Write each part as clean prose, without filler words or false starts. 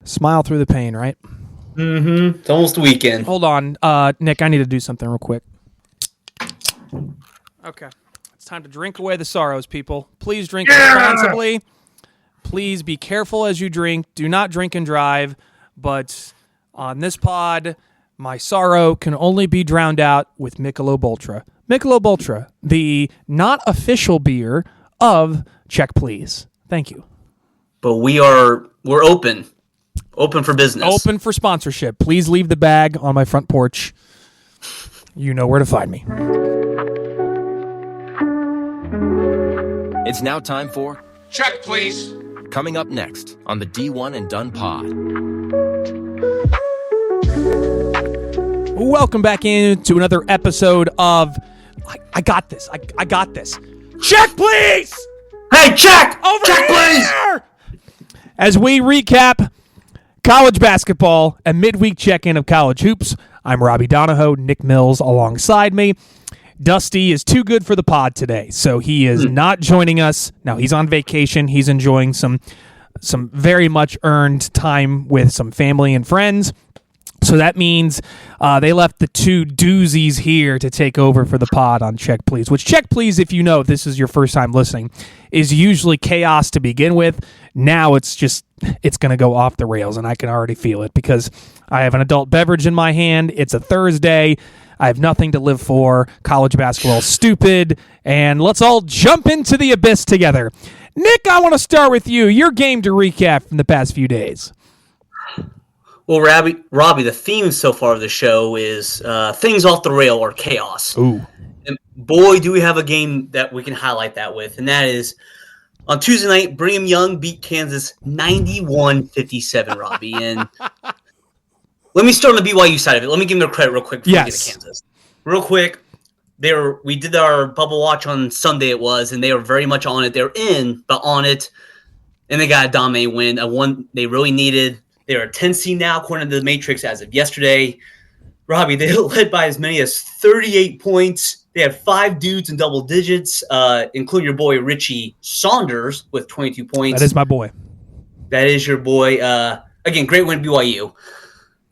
Smile through the pain, right? Mm-hmm. It's almost the weekend. Hold on. Nick, I need to do something real quick. Okay. It's time to drink away the sorrows, people. Please drink responsibly. Please be careful as you drink. Do not drink and drive. But on this pod, my sorrow can only be drowned out with Michelob Ultra. Michelob Ultra, the not official beer of Check Please. Thank you. But we're open. Open for business. Open for sponsorship. Please leave the bag on my front porch. You know where to find me. It's now time for Check Please. Coming up next on the D1 and Done Pod. Welcome back into another episode of I got this. I got this. Check Please! Hey, check! Over check, here! Please! As we recap college basketball and midweek check-in of college hoops, I'm Robby Donahoe, Nick Mills alongside me. Dusty is too good for the pod today, so he is not joining us. Now, he's on vacation. He's enjoying some very much earned time with some family and friends. So that means they left the two doozies here to take over for the pod on Check Please, which Check Please, if you know, if this is your first time listening, is usually chaos to begin with. Now it's going to go off the rails, and I can already feel it because I have an adult beverage in my hand. It's a Thursday. I have nothing to live for. College basketball is stupid, and let's all jump into the abyss together. Nick, I want to start with you. Your game to recap from the past few days. Well, Robby, the theme so far of the show is things off the rail or chaos. Ooh. And boy, do we have a game that we can highlight that with, and that is on Tuesday night, Brigham Young beat Kansas 91-57, Robby. And let me start on the BYU side of it. Let me give them their credit real quick before we get to Kansas. Real quick, we did our bubble watch on Sunday it was, and they were very much on it. They were in, but on it, and they got a dominating win, a one they really needed. They are a 10 seed now, according to the Matrix, as of yesterday. Robby, they led by as many as 38 points. They had 5 dudes in double digits, including your boy Richie Saunders with 22 points. That is my boy. That is your boy. Again, great win, BYU.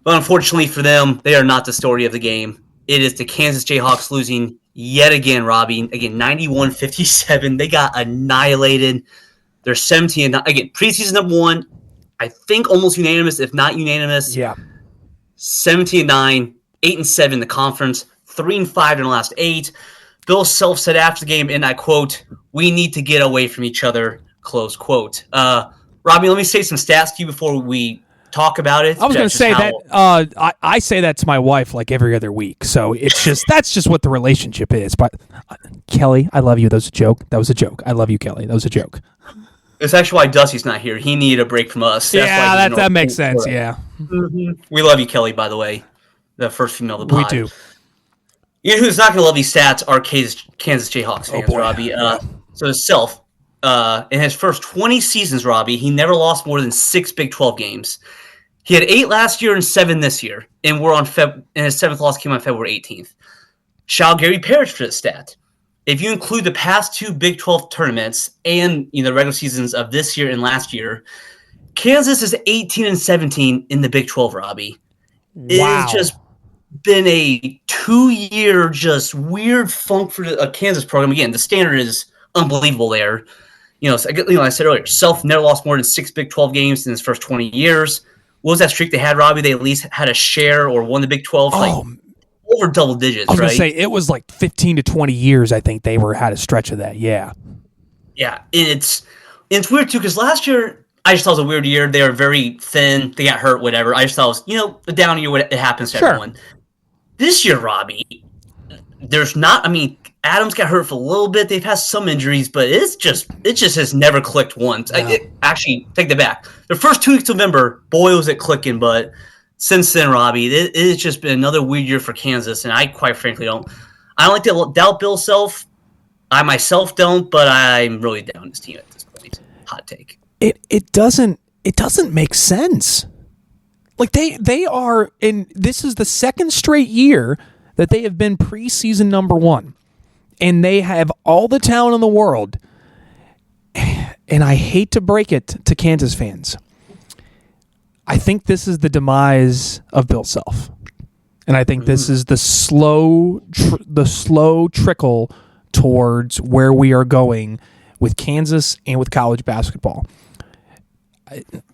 But unfortunately for them, they are not the story of the game. It is the Kansas Jayhawks losing yet again, Robby. Again, 91-57. They got annihilated. They're 17-9. Again, preseason number 1. I think almost unanimous, if not unanimous. Yeah. 17-9, 8-7 in the conference, 3-5 in the last 8. Bill Self said after the game, and I quote, "We need to get away from each other," close quote. Robby, let me say some stats to you before we talk about it. I was going to say that I say that to my wife like every other week. So it's that's just what the relationship is. But Kelly, I love you. That was a joke. That was a joke. I love you, Kelly. That was a joke. It's actually why Dusty's not here. He needed a break from us. That's that makes sense. Yeah. Mm-hmm. We love you, Kelly, by the way. The first female of the pod. We do. You know who's not going to love these stats are Kansas Jayhawks fans, Robby. So himself, in his first 20 seasons, Robby, he never lost more than 6 Big 12 games. He had 8 last year and 7 this year, and and his 7th loss came on February 18th. Shout out Gary Parrish for this stat. If you include the past 2 Big 12 tournaments and the regular seasons of this year and last year, Kansas is 18-17 in the Big 12, Robby. Wow. It has just been a 2-year just weird funk for a Kansas program. Again, the standard is unbelievable there. I said earlier, Self never lost more than 6 Big 12 games in his first 20 years. What was that streak they had, Robby? They at least had a share or won the Big 12 over double digits, I was right? going to say, it was like 15 to 20 years, I think they had a stretch of that, yeah. Yeah, and it's weird, too, because last year, I just thought it was a weird year. They were very thin. They got hurt, whatever. I just thought it was, a down year. It happens to everyone. This year, Robby, Adams got hurt for a little bit. They've had some injuries, but it just has never clicked once. No. Actually, take that back. The first 2 weeks of November, boy, was it clicking, but since then, Robby, it has just been another weird year for Kansas, and I quite frankly don't like to doubt Bill Self. I myself don't, but I'm really down this team at this point. Hot take. It doesn't make sense. Like they are in. This is the second straight year that they have been preseason number 1, and they have all the talent in the world. And I hate to break it to Kansas fans. I think this is the demise of Bill Self. And I think this is the slow trickle towards where we are going with Kansas and with college basketball.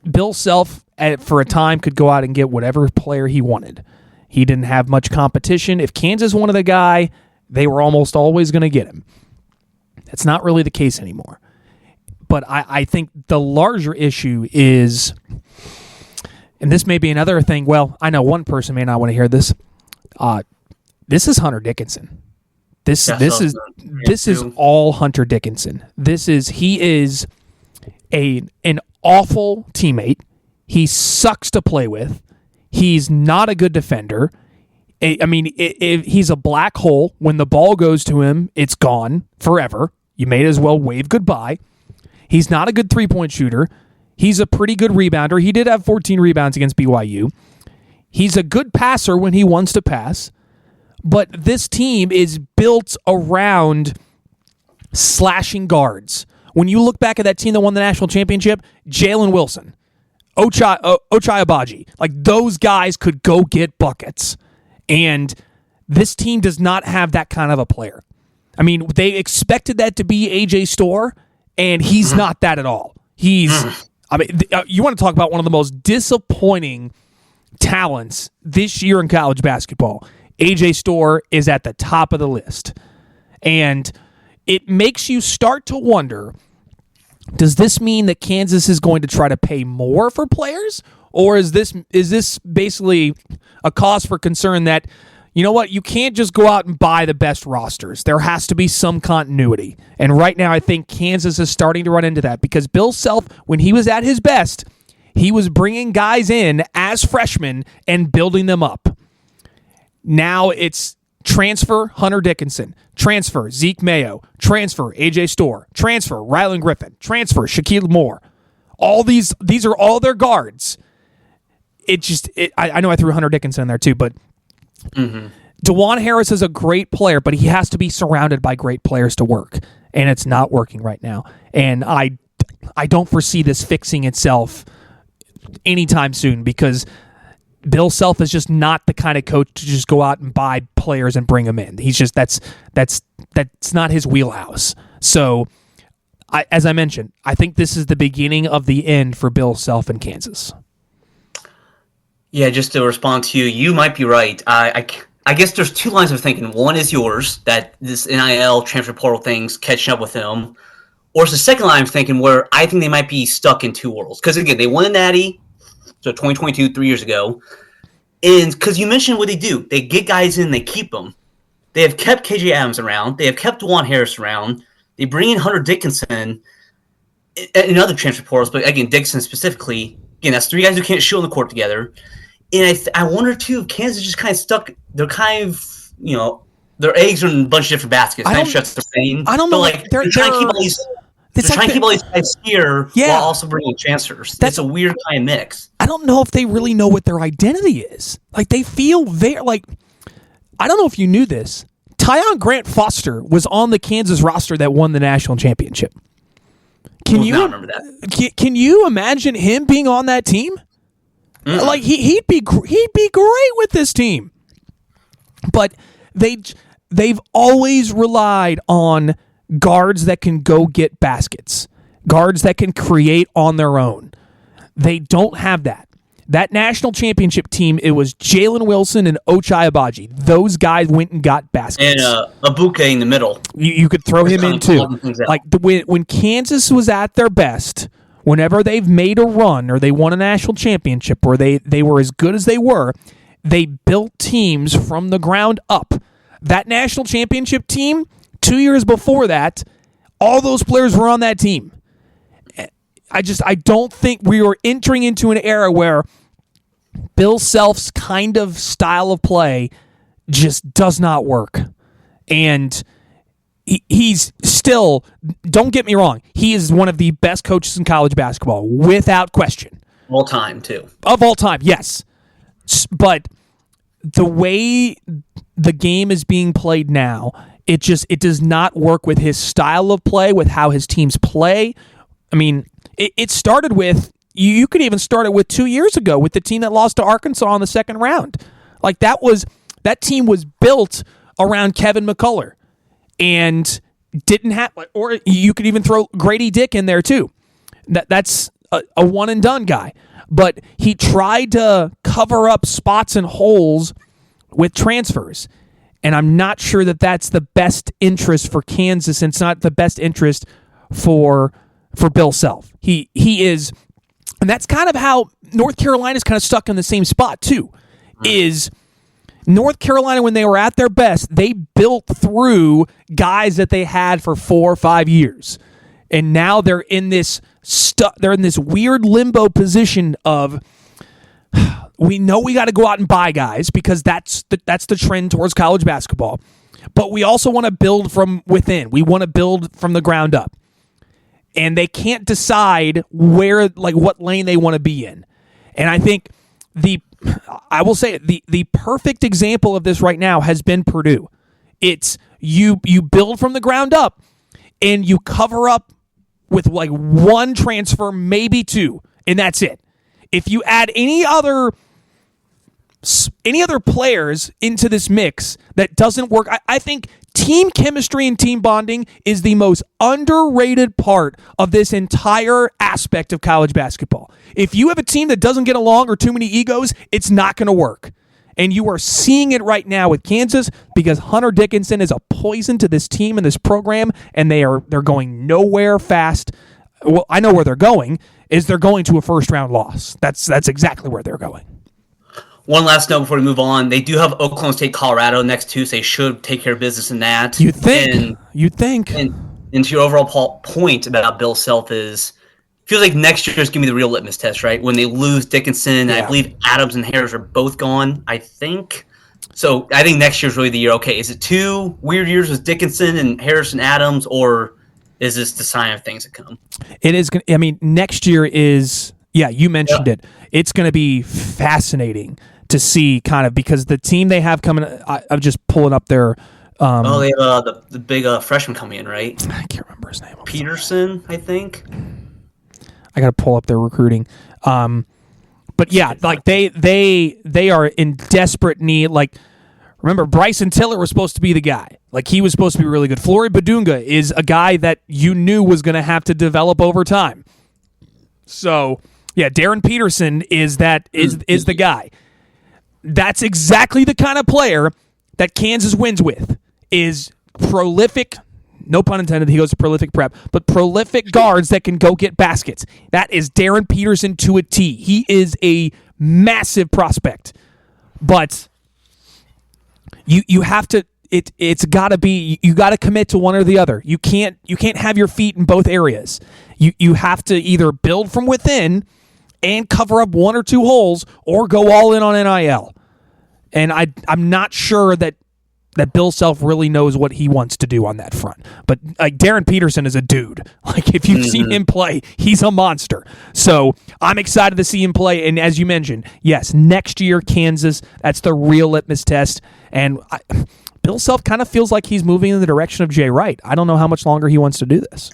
Bill Self, for a time, could go out and get whatever player he wanted. He didn't have much competition. If Kansas wanted a guy, they were almost always going to get him. That's not really the case anymore. But I think the larger issue is, and this may be another thing, well, I know one person may not want to hear this. This is Hunter Dickinson. This is all Hunter Dickinson. He is an awful teammate. He sucks to play with. He's not a good defender. I mean, he's a black hole. When the ball goes to him, it's gone forever. You may as well wave goodbye. He's not a good three-point shooter. He's a pretty good rebounder. He did have 14 rebounds against BYU. He's a good passer when he wants to pass. But this team is built around slashing guards. When you look back at that team that won the national championship, Jalen Wilson, Ochai Agbaji, like those guys could go get buckets. And this team does not have that kind of a player. I mean, they expected that to be AJ Storr, and he's not that at all. You want to talk about one of the most disappointing talents this year in college basketball. AJ Storr is at the top of the list. And it makes you start to wonder, does this mean that Kansas is going to try to pay more for players? Or is this basically a cause for concern that, you know what, you can't just go out and buy the best rosters. There has to be some continuity. And right now I think Kansas is starting to run into that because Bill Self, when he was at his best, he was bringing guys in as freshmen and building them up. Now it's transfer Hunter Dickinson, transfer Zeke Mayo, transfer AJ Storr, transfer Rylan Griffin, transfer Shaquille Moore. All these are all their guards. I know I threw Hunter Dickinson in there too, but DeJuan Harris is a great player, but he has to be surrounded by great players to work, and it's not working right now. And I don't foresee this fixing itself anytime soon because Bill Self is just not the kind of coach to just go out and buy players and bring them in. He's just that's not his wheelhouse. So, as I mentioned, I think this is the beginning of the end for Bill Self in Kansas. Yeah, just to respond to you, you might be right. I guess there's two lines of thinking. One is yours, that this NIL transfer portal thing's catching up with them. Or it's the second line of thinking where I think they might be stuck in two worlds. Because, again, they won a Natty, so 2022, 3 years ago. And because you mentioned what they do. They get guys in, they keep them. They have kept KJ Adams around. They have kept DeJuan Harris around. They bring in Hunter Dickinson and other transfer portals. But, again, Dickinson specifically. Again, that's three guys who can't shoot on the court together. And I wonder, too, if Kansas is just kind of stuck. They're kind of, their eggs are in a bunch of different baskets. I don't know. Like, they're trying to keep all these... They're trying to keep all these guys here while also bringing transfers. That's a weird kind of mix. I don't know if they really know what their identity is. Like, they feel I don't know if you knew this. Tyon Grant Foster was on the Kansas roster that won the national championship. Can you remember that? Can you imagine him being on that team? Like he'd be great with this team. But they've always relied on guards that can go get baskets, guards that can create on their own. They don't have that. That national championship team, it was Jalen Wilson and Ochai Agbaji. Those guys went and got baskets. And Abuka in the middle. You could throw him in too. Like when Kansas was at their best, whenever they've made a run or they won a national championship or they were as good as they were, they built teams from the ground up. That national championship team, 2 years before that, all those players were on that team. I don't think we were entering into an era where Bill Self's kind of style of play just does not work. And he's still, don't get me wrong, he is one of the best coaches in college basketball, without question. Of all time, too. Of all time, yes. But the way the game is being played now, it does not work with his style of play, with how his teams play. I mean, it started with you could even start it with 2 years ago with the team that lost to Arkansas in the second round. Like that team was built around Kevin McCullough and didn't have, or you could even throw Grady Dick in there too. That's a one and done guy, but he tried to cover up spots and holes with transfers. And I'm not sure that that's the best interest for Kansas. And it's not the best interest for Bill Self. He is, and that's kind of how North Carolina's kind of stuck in the same spot too. Is North Carolina, when they were at their best, they built through guys that they had for 4 or 5 years, and now they're in this they're in this weird limbo position of, we know we got to go out and buy guys because that's the trend towards college basketball. But we also want to build from within. We want to build from the ground up. And they can't decide what lane they want to be in. And I think I will say it, the perfect example of this right now has been Purdue. It's you build from the ground up and you cover up with like one transfer, maybe two, and that's it. If you add any other players into this mix that doesn't work, I think team chemistry and team bonding is the most underrated part of this entire aspect of college basketball. If you have a team that doesn't get along or too many egos, it's not going to work. And you are seeing it right now with Kansas because Hunter Dickinson is a poison to this team and this program, and they're going nowhere fast. Well, I know where they're going. They're going to a first-round loss. That's exactly where they're going. One last note before we move on. They do have Oklahoma State, Colorado next too, so they should take care of business in that. You'd think. And to your overall point about Bill Self is, feels like next year is going to be the real litmus test, right? When they lose Dickinson, yeah. I believe Adams and Harris are both gone, I think. So I think next year's really the year. Okay, is it 2 weird years with Dickinson and Harris and Adams, or is this the sign of things to come? It is. I mean, next year is. Yeah, you mentioned it. It's going to be fascinating to see, kind of, because the team they have coming. I'm just pulling up their. They have the big freshman coming in, right? I can't remember his name. Peterson, I think. I got to pull up their recruiting. But yeah, like they are in desperate need. Like, remember, Bryson Tiller was supposed to be the guy. Like, he was supposed to be really good. Flory Badunga is a guy that you knew was going to have to develop over time. So, yeah, Darren Peterson is the guy. That's exactly the kind of player that Kansas wins with. Is prolific. No pun intended, he goes to prolific prep, but prolific guards that can go get baskets. That is Darren Peterson to a T. He is a massive prospect. But you have to it's got to be, you got to commit to one or the other. You can't have your feet in both areas. You have to either build from within and cover up 1 or 2 holes, or go all in on NIL. And I'm not sure that Bill Self really knows what he wants to do on that front. But like, Darren Peterson is a dude. Like, if you've seen him play, he's a monster. So I'm excited to see him play. And as you mentioned, yes, next year, Kansas, that's the real litmus test. And Bill Self kind of feels like he's moving in the direction of Jay Wright. I don't know how much longer he wants to do this.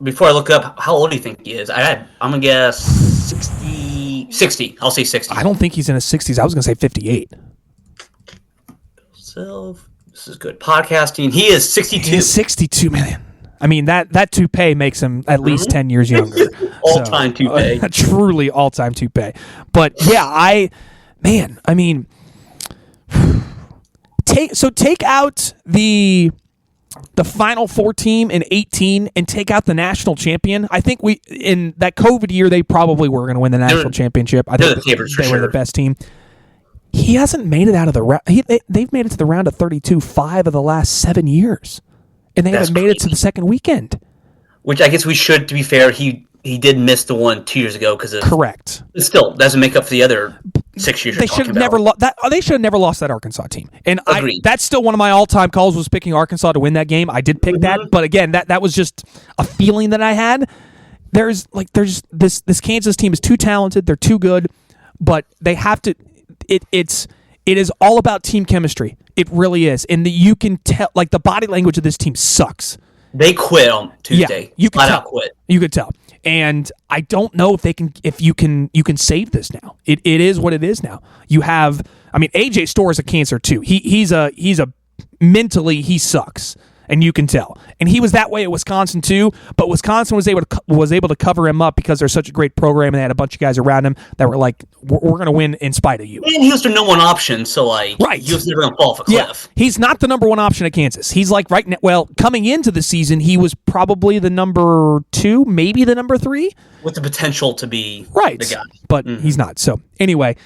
Before I look up, how old do you think he is? I'm going to guess 60. I'll say 60. I don't think he's in his 60s. I was going to say 58. This is good podcasting. He is 62. He's 62, man. I mean, that toupee makes him at least 10 years younger. All-time toupee. Truly all-time toupee. But yeah, take out the Final Four team in 18 and take out the national champion. I think in that COVID year, they probably were going to win the national championship. I think they were the best team. He hasn't made it out of the round. They've made it to the round of 32 5 of the last 7 years, and they haven't made it to the second weekend. Which I guess we should, to be fair, he did miss the one 2 years ago because correct. It still doesn't make up for the other 6 years. They should have never lost that. They should have never lost that Arkansas team. And that's still one of my all-time calls, was picking Arkansas to win that game. I did pick that, but again, that was just a feeling that I had. There's this Kansas team is too talented. They're too good, but they have to. It is all about team chemistry. It really is, and you can tell. Like, the body language of this team sucks. They quit on Tuesday. Yeah, you could tell. Quit. You could tell. And I don't know if you can save this now. It is what it is now. You have, I mean, AJ Storr is a cancer too. He's a mentally he sucks, and you can tell. And he was that way at Wisconsin too, but Wisconsin was able to cover him up because they're such a great program, and they had a bunch of guys around him that were like, we're going to win in spite of you. And he was their number one option, so like, right. He was never going to fall off a cliff. Yeah. He's not the number one option at Kansas. He's like right now. Well, coming into the season, he was probably the number 2, maybe the number 3, with the potential to be right. the guy, but he's not. So anyway,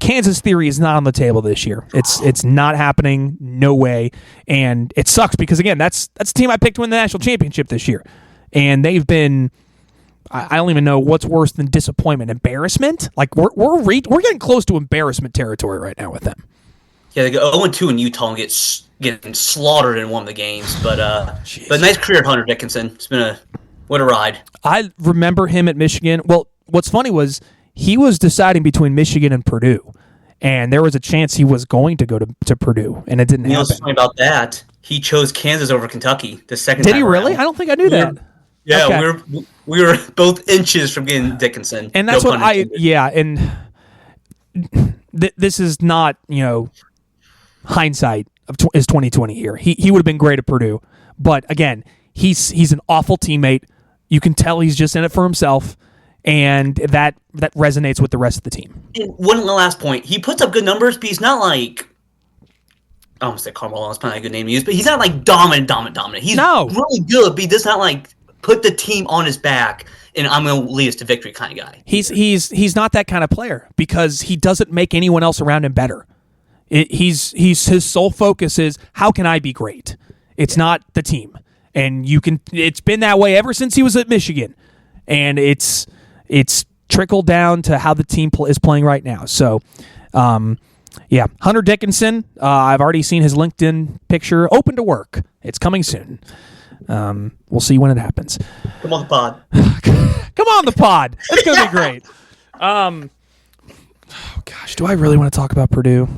Kansas theory is not on the table this year. It's not happening. No way. And it sucks because again, that's the team I picked to win the national championship this year, and they've been. I don't even know what's worse than disappointment. Embarrassment? Like we're getting close to embarrassment territory right now with them. Yeah, they go 0-2 in Utah and getting slaughtered in one of the games. But nice career, Hunter Dickinson. It's been what a ride. I remember him at Michigan. Well, what's funny was he was deciding between Michigan and Purdue, and there was a chance he was going to go to Purdue, and it didn't happen. What's funny about that? He chose Kansas over Kentucky the second time. Did he really? Around. I don't think I knew that. Yeah, okay. we were both inches from getting Dickinson, and that's what and this is not hindsight is 2020 here. He would have been great at Purdue, but again, he's an awful teammate. You can tell he's just in it for himself, and that resonates with the rest of the team. And one last point, he puts up good numbers, but he's not like. I almost say Carmelo. That's probably a good name to use, but he's not like dominant. He's really good, but he does not like put the team on his back and I'm going to lead us to victory kind of guy. He's not that kind of player because he doesn't make anyone else around him better. His sole focus is how can I be great? It's not the team, and it's been that way ever since he was at Michigan, and it's trickled down to how the team is playing right now. So. Yeah, Hunter Dickinson, I've already seen his LinkedIn picture, open to work. It's coming soon. We'll see when it happens. Come on the pod. Come on the pod. It's going to be great. Oh, gosh, do I really want to talk about Purdue?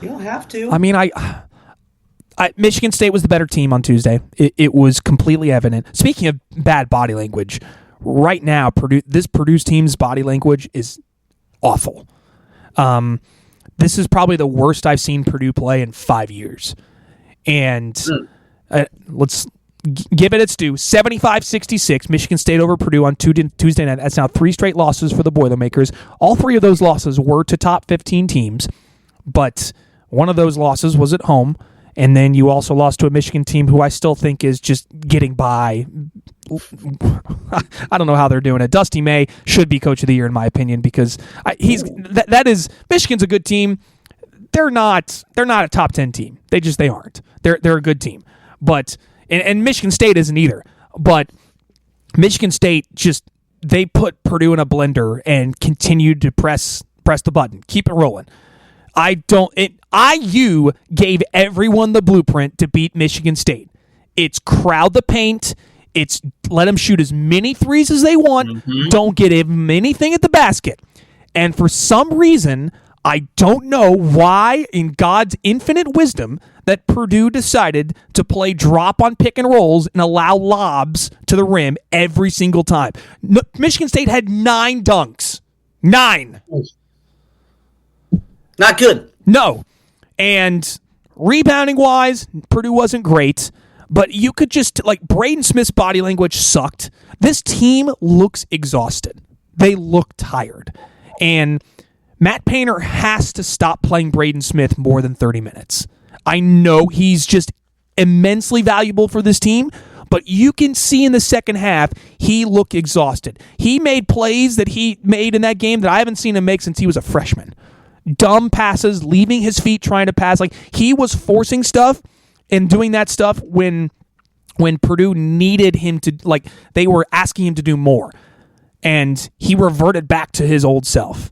You don't have to. I mean, Michigan State was the better team on Tuesday. It was completely evident. Speaking of bad body language, right now, Purdue's team's body language is awful. This is probably the worst I've seen Purdue play in 5 years. And let's give it its due. 75-66, Michigan State over Purdue on Tuesday night. That's now 3 straight losses for the Boilermakers. All 3 of those losses were to top 15 teams, but one of those losses was at home. And then you also lost to a Michigan team who I still think is just getting by. I don't know how they're doing it. Dusty May should be coach of the year in my opinion because Michigan's a good team. They're not a top 10 team. They aren't. They're a good team. But and Michigan State isn't either. But Michigan State they put Purdue in a blender and continued to press the button. Keep it rolling. IU gave everyone the blueprint to beat Michigan State. It's crowd the paint. It's let them shoot as many threes as they want. Mm-hmm. Don't get them anything at the basket. And for some reason, I don't know why, in God's infinite wisdom, that Purdue decided to play drop on pick and rolls and allow lobs to the rim every single time. Michigan State had 9 dunks. 9. Not good. No. And rebounding-wise, Purdue wasn't great, but you could just, Braden Smith's body language sucked. This team looks exhausted. They look tired. And Matt Painter has to stop playing Braden Smith more than 30 minutes. I know he's just immensely valuable for this team, but you can see in the second half, he looked exhausted. He made plays that he made in that game that I haven't seen him make since he was a freshman. Dumb passes, leaving his feet trying to pass. He was forcing stuff and doing that stuff when Purdue needed him to, they were asking him to do more. And he reverted back to his old self.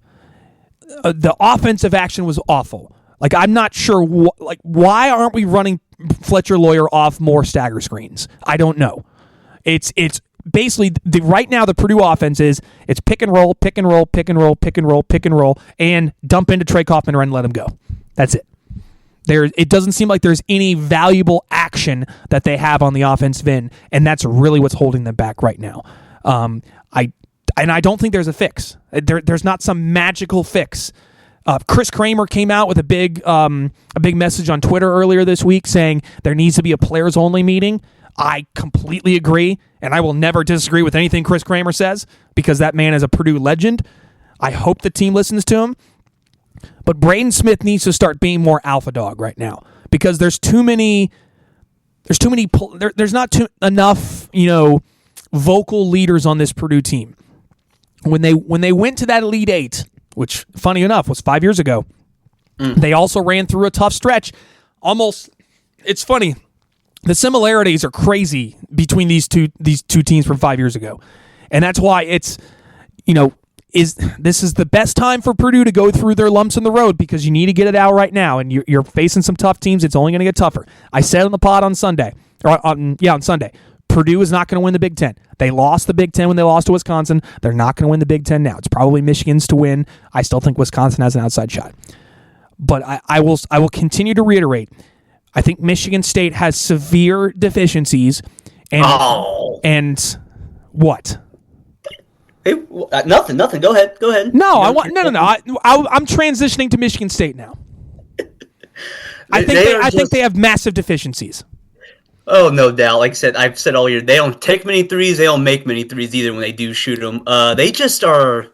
The offensive action was awful. I'm not sure why aren't we running Fletcher Lawyer off more stagger screens? I don't know. It's basically right now the Purdue offense is it's pick and roll, pick and roll, pick and roll, pick and roll, pick and roll, and dump into Trey Kaufman and let him go. That's it. It doesn't seem like there's any valuable action that they have on the offensive end, and that's really what's holding them back right now. I don't think there's a fix. There's not some magical fix. Chris Kramer came out with a big message on Twitter earlier this week saying there needs to be a players-only meeting. I completely agree, and I will never disagree with anything Chris Kramer says because that man is a Purdue legend. I hope the team listens to him. But Braden Smith needs to start being more alpha dog right now because there's not enough, vocal leaders on this Purdue team. When they went to that Elite Eight, which, funny enough, was 5 years ago, they also ran through a tough stretch. It's funny. The similarities are crazy between these two teams from 5 years ago. And that's why it's, this is the best time for Purdue to go through their lumps in the road because you need to get it out right now. And you're facing some tough teams. It's only going to get tougher. I said on the pod on Sunday. On Sunday. Purdue is not going to win the Big Ten. They lost the Big Ten when they lost to Wisconsin. They're not going to win the Big Ten now. It's probably Michigan's to win. I still think Wisconsin has an outside shot. But I will continue to reiterate. I think Michigan State has severe deficiencies. And what? Hey, nothing. Go ahead. No, I'm transitioning to Michigan State now. I think they have massive deficiencies. Oh, no doubt. Like I said, I've said all year, they don't take many threes. They don't make many threes either when they do shoot them. They just are.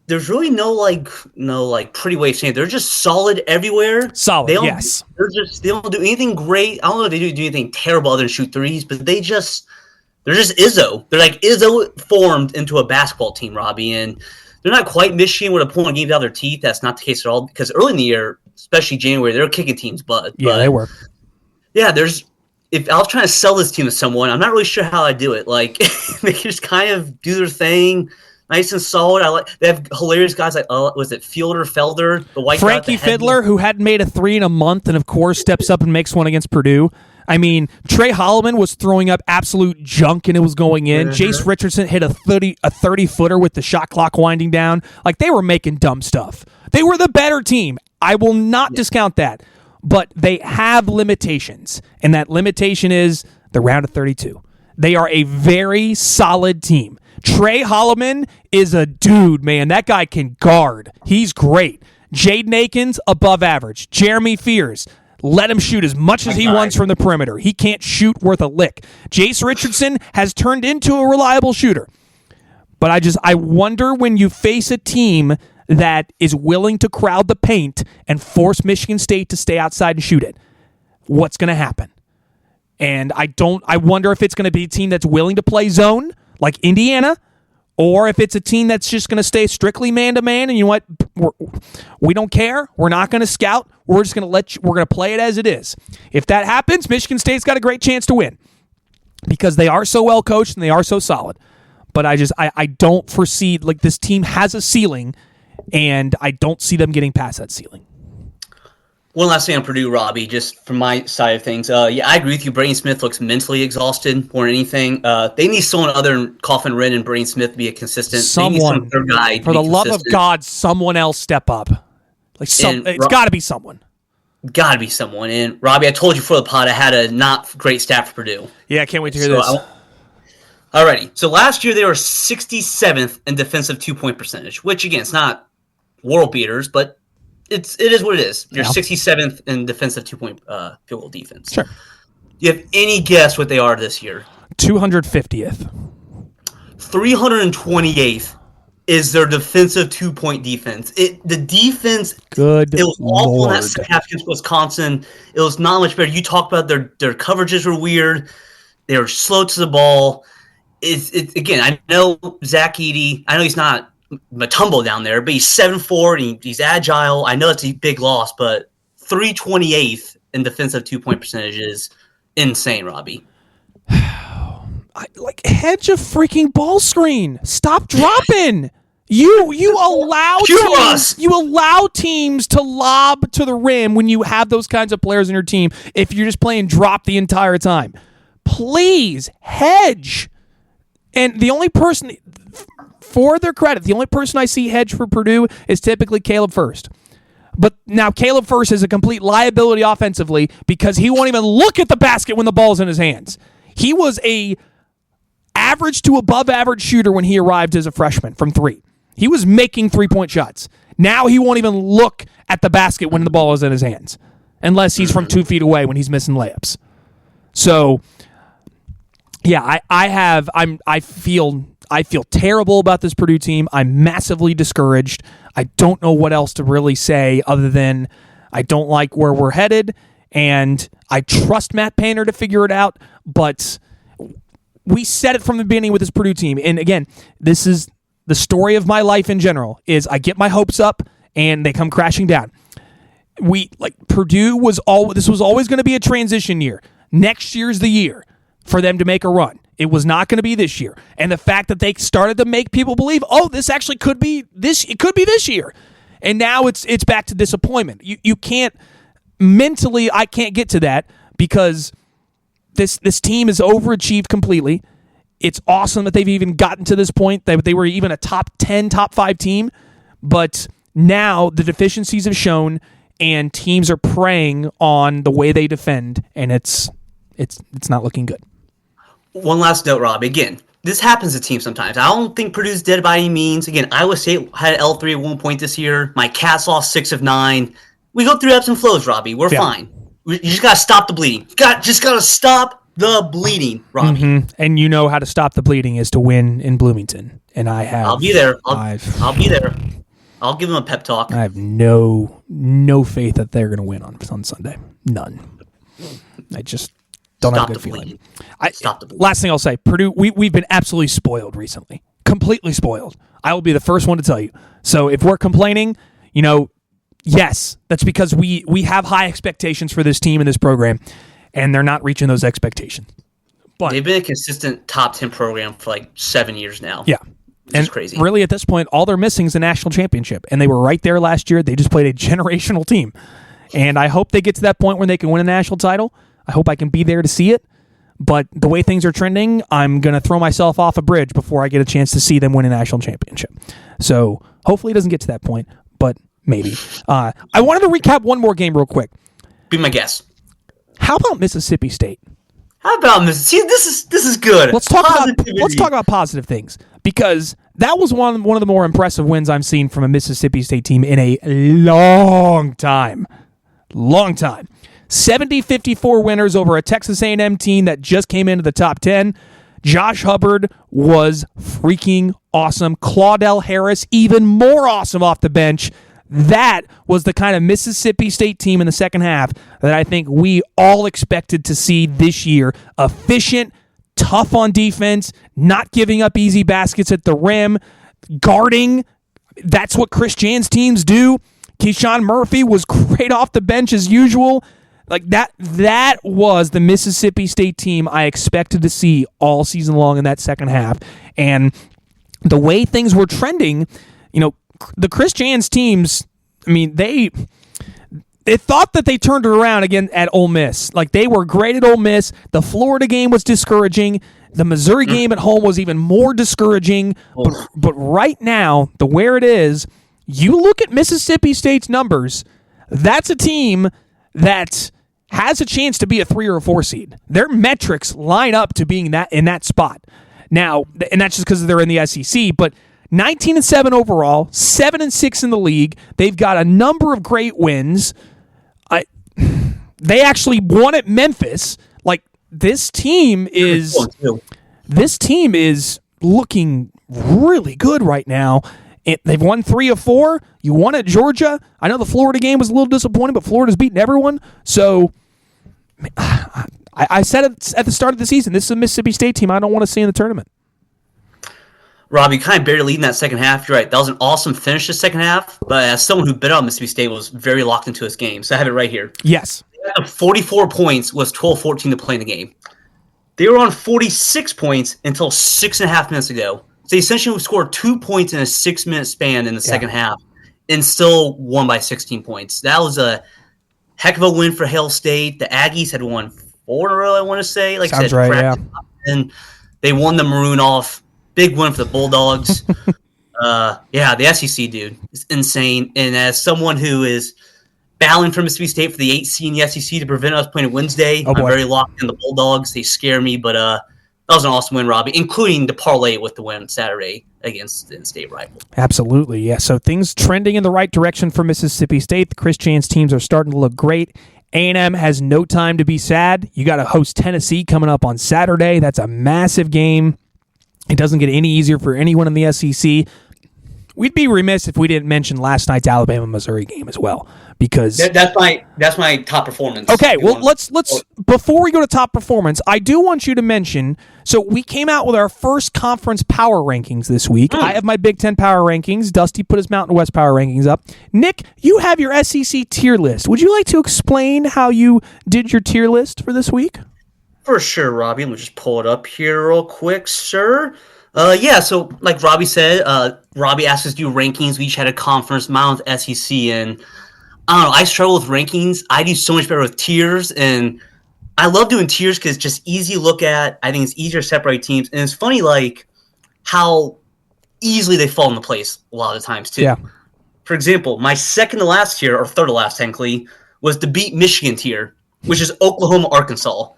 There's really no pretty way of saying it. They're just solid everywhere. Solid, yes. They don't do anything great. I don't know if they do anything terrible other than shoot threes, but they're just Izzo. They're like Izzo formed into a basketball team, Robby, and they're not quite Michigan with a pulling games out of their teeth. That's not the case at all because early in the year, especially January, they were kicking teams' butt. Yeah, they were. Yeah, if I was trying to sell this team to someone, I'm not really sure how I do it. Like they just kind of do their thing, nice and solid. They have hilarious guys like was it Felder, the white Frankie guy Fiddler, who hadn't made a three in a month, and of course steps up and makes one against Purdue. I mean, Trey Holloman was throwing up absolute junk and it was going in. Mm-hmm. Jace Richardson hit a 30-footer with the shot clock winding down. Like they were making dumb stuff. They were the better team. I will not discount that. But they have limitations, and that limitation is the round of 32. They are a very solid team. Trey Holloman is a dude, man. That guy can guard. He's great. Jaden Akins, above average. Jeremy Fears, let him shoot as much as he wants from the perimeter. He can't shoot worth a lick. Jace Richardson has turned into a reliable shooter. But I wonder when you face a team that is willing to crowd the paint and force Michigan State to stay outside and shoot it, what's going to happen? And I wonder if it's going to be a team that's willing to play zone like Indiana, or if it's a team that's just going to stay strictly man-to-man and you know what, we don't care. We're not going to scout. We're just going to we're going to play it as it is. If that happens, Michigan State's got a great chance to win because they are so well coached and they are so solid. But I don't foresee, like, this team has a ceiling, and I don't see them getting past that ceiling. One last thing on Purdue, Robby, just from my side of things. Yeah, I agree with you. Braden Smith looks mentally exhausted more than anything. They need someone other than Coffin Wren and Braden Smith to be a consistent. Someone, their guy for the love of God, someone else step up. It's got to be someone. Got to be someone. And Robby, I told you before the pod, I had a not great stat for Purdue. Yeah, I can't wait to hear this. Alrighty. So last year they were 67th in defensive 2-point percentage, which again, it's not world beaters, but it is what it is. You're 67th in defensive 2-point field goal defense. Sure. Do you have any guess what they are this year? 250th. 328th is their defensive 2-point defense. The defense, good. It was awful Lord. in that second half against Wisconsin. It was not much better. You talked about their coverages were weird. They were slow to the ball. It's again, I know Zach Edey. I know he's not Matumbo down there, but he's 7'4", and he's agile. I know it's a big loss, but 328th in defensive 2-point percentage is insane, Robby. Hedge a freaking ball screen. Stop dropping. You allow teams to lob to the rim when you have those kinds of players in your team. If you're just playing drop the entire time, please hedge. And the only person, for their credit, the only person I see hedge for Purdue is typically Caleb Furst. But now Caleb Furst is a complete liability offensively because he won't even look at the basket when the ball's in his hands. He was a average to above average shooter when he arrived as a freshman from three. He was making 3-point shots. Now he won't even look at the basket when the ball is in his hands, unless he's from 2 feet away when he's missing layups. So, yeah, I feel terrible about this Purdue team. I'm massively discouraged. I don't know what else to really say other than I don't like where we're headed, and I trust Matt Painter to figure it out, but we said it from the beginning with this Purdue team. And again, this is the story of my life in general, is I get my hopes up and they come crashing down. Purdue this was always going to be a transition year. Next year's the year for them to make a run. It was not going to be this year. And the fact that they started to make people believe, this actually could be this year. And now it's back to disappointment. You can't mentally, I can't get to that because this team is overachieved completely. It's awesome that they've even gotten to this point. They were even a top 10, top 5 team. But now the deficiencies have shown and teams are preying on the way they defend, and it's not looking good. One last note, Rob. Again, this happens to teams sometimes. I don't think Purdue's dead by any means. Again, Iowa State had L3 at one point this year. My Cats lost 6 of 9. We go through ebbs and flows, Robbie. We're fine. You just got to stop the bleeding. Just got to stop the bleeding, Robbie. Mm-hmm. And you know how to stop the bleeding is to win in Bloomington. And I have. I'll be there. I'll be there. I'll give them a pep talk. I have no faith that they're going to win on Sunday. None. I just don't have a good feeling. Stop the bleeding. Last thing I'll say, Purdue, we've been absolutely spoiled recently. Completely spoiled. I will be the first one to tell you. So if we're complaining, yes, that's because we have high expectations for this team and this program, and they're not reaching those expectations. But they've been a consistent top 10 program for 7 years now. Yeah. It's crazy. Really, at this point, all they're missing is the national championship. And they were right there last year. They just played a generational team. And I hope they get to that point where they can win a national title. I hope I can be there to see it. But the way things are trending, I'm going to throw myself off a bridge before I get a chance to see them win a national championship. So hopefully it doesn't get to that point, but maybe. I wanted to recap one more game real quick. Be my guest. How about Mississippi State? How about Mississippi? See, this is good. Let's talk about positive things, because that was one of the more impressive wins I've seen from a Mississippi State team in a long time. 70-54 winners over a Texas A&M team that just came into the top 10. Josh Hubbard was freaking awesome. Claudell Harris, even more awesome off the bench. That was the kind of Mississippi State team in the second half that I think we all expected to see this year. Efficient, tough on defense, not giving up easy baskets at the rim, guarding. That's what Chris Jan's teams do. Keyshawn Murphy was great off the bench as usual. That was the Mississippi State team I expected to see all season long in that second half. And the way things were trending, the Chris Jan's teams, they thought that they turned it around again at Ole Miss. They were great at Ole Miss. The Florida game was discouraging. The Missouri game at home was even more discouraging. But right now, where it is, you look at Mississippi State's numbers, that's a team that has a chance to be a 3 or a 4 seed. Their metrics line up to being in that spot. Now, and that's just because they're in the SEC, but 19-7 overall, 7-6 in the league. They've got a number of great wins. They actually won at Memphis. This team is looking really good right now. They've won 3 of 4. You won at Georgia. I know the Florida game was a little disappointing, but Florida's beaten everyone. So I said it at the start of the season, this is a Mississippi State team I don't want to see in the tournament. Rob, you kind of barely leading that second half. You're right. That was an awesome finish the second half. But as someone who bet on Mississippi State, was very locked into this game. So I have it right here. Yes. 44 points was 12-14 to play in the game. They were on 46 points until 6.5 minutes ago. So they essentially scored 2 points in a 6-minute span in the second half and still won by 16 points. That was a heck of a win for Hail State. The Aggies had won 4 in a row, I want to say. Sounds right, yeah. And they won the Maroon off. Big win for the Bulldogs. The SEC, dude, is insane. And as someone who is battling for Mississippi State for the 8th seed in the SEC to prevent us playing Wednesday, I'm very locked in the Bulldogs. They scare me, but that was an awesome win, Robbie, including the parlay with the win Saturday against the state rival. Absolutely, yeah. So things trending in the right direction for Mississippi State. The Chris Jans teams are starting to look great. A&M has no time to be sad. You got to host Tennessee coming up on Saturday. That's a massive game. It doesn't get any easier for anyone in the SEC. We'd be remiss if we didn't mention last night's Alabama-Missouri game as well, because that's my top performance. Okay, well, let's before we go to top performance, I do want you to mention. So we came out with our first conference power rankings this week. I have my Big Ten power rankings. Dusty put his Mountain West power rankings up. Nick, you have your SEC tier list. Would you like to explain how you did your tier list for this week? For sure, Robbie. Let me just pull it up here real quick, sir. So like Robbie said, Robbie asked us to do rankings. We each had a conference, mine with SEC, and I don't know, I struggle with rankings. I do so much better with tiers, and I love doing tiers because it's just easy to look at. I think it's easier to separate teams, and it's funny like how easily they fall into place a lot of the times too. Yeah. For example, my second to last tier, or third to last technically, was the beat Michigan tier, which is Oklahoma, Arkansas,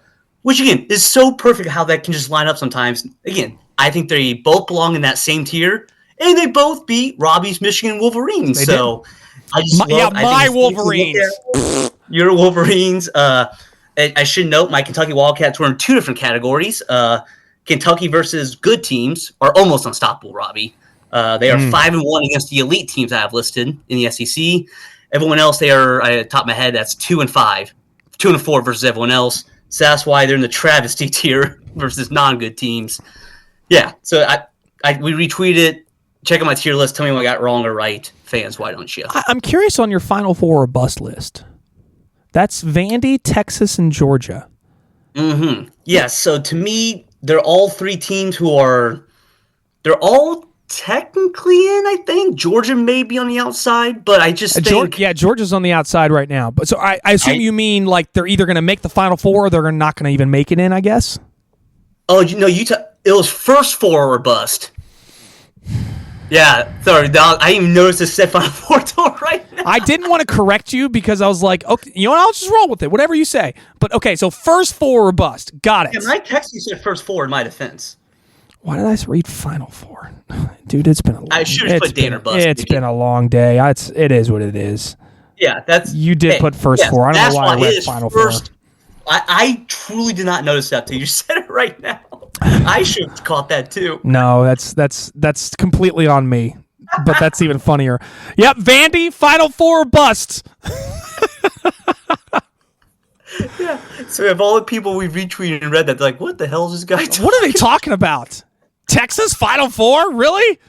which again is so perfect how that can just line up sometimes. Again, I think they both belong in that same tier, and they both beat Robbie's Michigan Wolverines. They so I just my Wolverines. Your Wolverines. I should note my Kentucky Wildcats were in two different categories. Kentucky versus good teams are almost unstoppable, Robbie. They are 5-1 against the elite teams I have listed in the SEC. Everyone else, they are, at the top of my head, that's 2-5. 2-4 versus everyone else. So that's why they're in the travesty tier versus non-good teams. Yeah, so we retweeted it. Check out my tier list. Tell me what I got wrong or right. Fans, why don't you? I'm curious on your Final Four or bust list. That's Vandy, Texas, and Georgia. Mm-hmm. Yeah, so to me, they're all three teams they're all technically in, I think. Georgia may be on the outside, but I just think... Georgia's on the outside right now. But so I assume you mean like they're either going to make the Final Four or they're not going to even make it in, I guess? Oh, it was first four or bust. Yeah, sorry, I didn't even notice it said Final Four till right now. I didn't want to correct you because I was like, okay, you know what, I'll just roll with it, whatever you say. But okay, so first four or bust. Got it. Yeah, my text you said first four in my defense. Why did I read Final Four? Dude, it's been a long day. I should have put Dan or bust. It's been a long day. It is what it is. Yeah, that's... You did put first four. I don't know why I read Final Four. I truly did not notice that till you said it right now. I should have caught that too. No, that's completely on me. But that's even funnier. Yep, Vandy, Final Four bust. Yeah. So if all the people we retweeted and read that, they're like, what the hell is this guy talking? What are they talking about? Texas, Final Four? Really?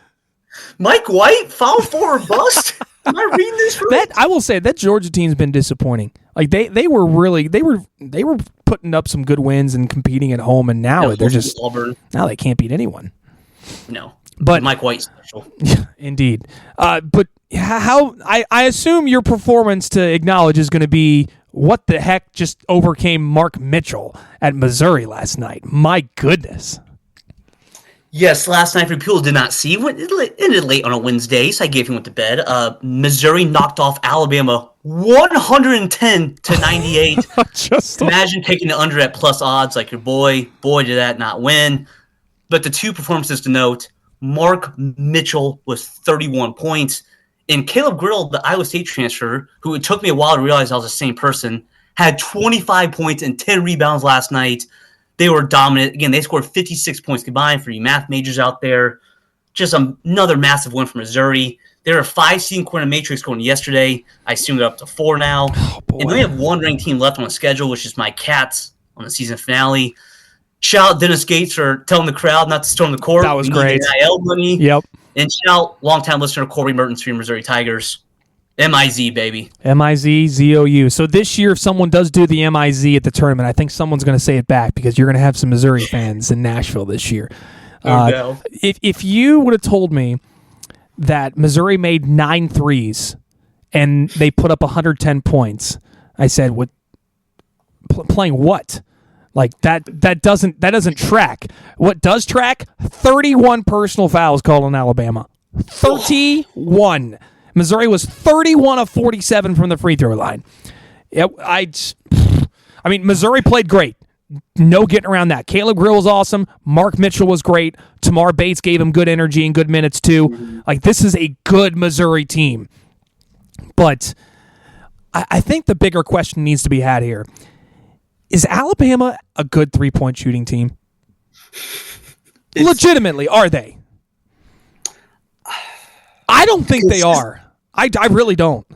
Mike White, Final Four bust? Am I reading this right? I will say that Georgia team's been disappointing. Like they were putting up some good wins and competing at home, and now they're just Auburn. Now they can't beat anyone. No, but Mike White's special. Indeed. But how I assume your performance to acknowledge is going to be what the heck just overcame Mark Mitchell at Missouri last night. My goodness. Yes, last night for people who did not see, it ended late on a Wednesday, so I gave him went to bed. Missouri knocked off Alabama 110-98. Imagine taking the under at plus odds like your boy. Boy, did that not win. But the two performances to note, Mark Mitchell was 31 points, and Caleb Grill, the Iowa State transfer, who it took me a while to realize I was the same person, had 25 points and 10 rebounds last night. They were dominant. Again, they scored 56 points combined for you math majors out there. Just another massive win for Missouri. They were a 5-seed corner matrix going yesterday. I assume they're up to 4 now. And we have one ranked team left on the schedule, which is my Cats on the season finale. Shout out Dennis Gates for telling the crowd not to storm the court. That was great. NIL money. Yep. And shout longtime listener Corey Mertens for your Missouri Tigers. MIZ, baby. MIZ-ZOU. So this year, if someone does do the MIZ at the tournament, I think someone's going to say it back because you're going to have some Missouri fans in Nashville this year. No. If you would have told me that Missouri made 9 threes and they put up 110 points, I said, "What? Playing what? Like that doesn't track. What does track? 31 personal fouls called on Alabama. 31." Missouri was 31 of 47 from the free throw line. I mean, Missouri played great. no getting around that. Caleb Grill was awesome. Mark Mitchell was great. Tamar Bates gave him good energy and good minutes too. Like, this is a good Missouri team. But I think the bigger question needs to be had here. Is Alabama a good three-point shooting team? Legitimately, are they? I don't think they are. I really don't.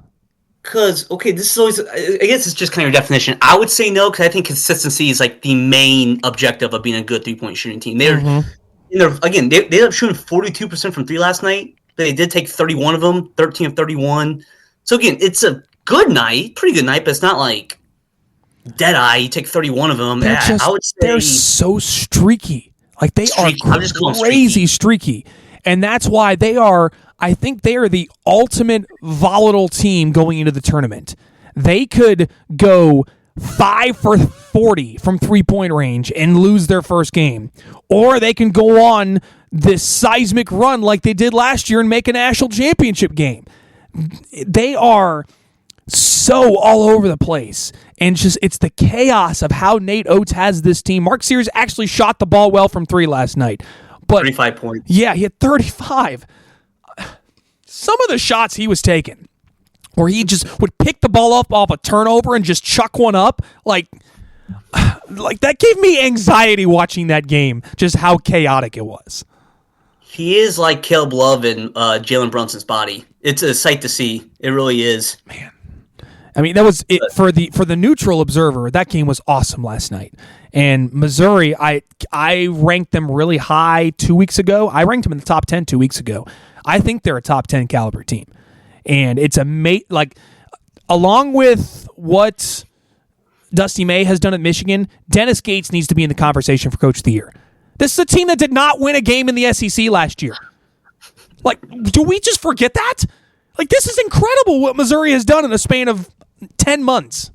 Because, okay, this is always, I guess it's just kind of your definition. I would say no, because I think consistency is like the main objective of being a good three-point shooting team. They ended up shooting 42% from three last night. They did take 31 of them, 13 of 31. So, again, it's a good night, pretty good night, but it's not like dead eye. You take 31 of them. I would say they're so streaky. Like, they are crazy streaky. And that's why I think they are the ultimate volatile team going into the tournament. They could go 5 for 40 from three-point range and lose their first game. Or they can go on this seismic run like they did last year and make a national championship game. They are so all over the place. And it's the chaos of how Nate Oates has this team. Mark Sears actually shot the ball well from three last night. But 35 points. Yeah, he had 35. Some of the shots he was taking, where he just would pick the ball up off a turnover and just chuck one up, like that gave me anxiety watching that game, just how chaotic it was. He is like Caleb Love and Jalen Brunson's body. It's a sight to see. It really is. Man. I mean, that was it for the neutral observer. That game was awesome last night. And Missouri, I ranked them really high 2 weeks ago. I ranked them in the top 10 2 weeks ago. I think they're a top 10 caliber team. And it's along with what Dusty May has done at Michigan, Dennis Gates needs to be in the conversation for Coach of the Year. This is a team that did not win a game in the SEC last year. Like, do we just forget that? Like, this is incredible what Missouri has done in a span of 10 months.